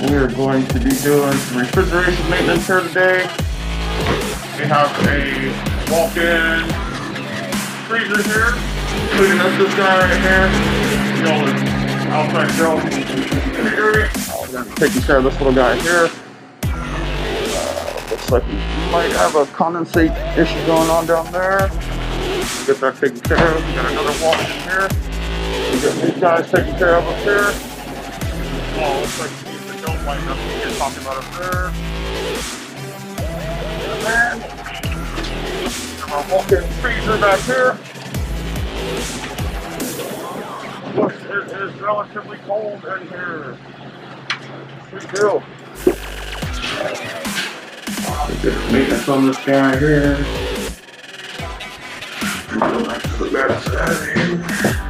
We are going to be doing some refrigeration maintenance here today. We have a walk-in freezer here, including this guy right here. You know, the outside grill area. We're going to be taking care of this little guy here. Looks like we might have a condensate issue going on down there. Get that taken care of. We got another walk-in here. We got these guys taken care of up here. Oh, looks like the don't light up what you're talking about up there. And our walk-in freezer back here. Look, it is relatively cold in here. Sweet deal. Good maintenance on this guy here. Go back to the back side here.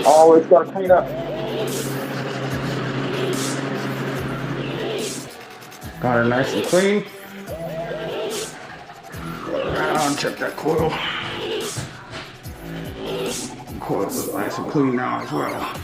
Always got to clean up. Got it nice and clean. Right, check that coil. Coil is nice and clean now as well.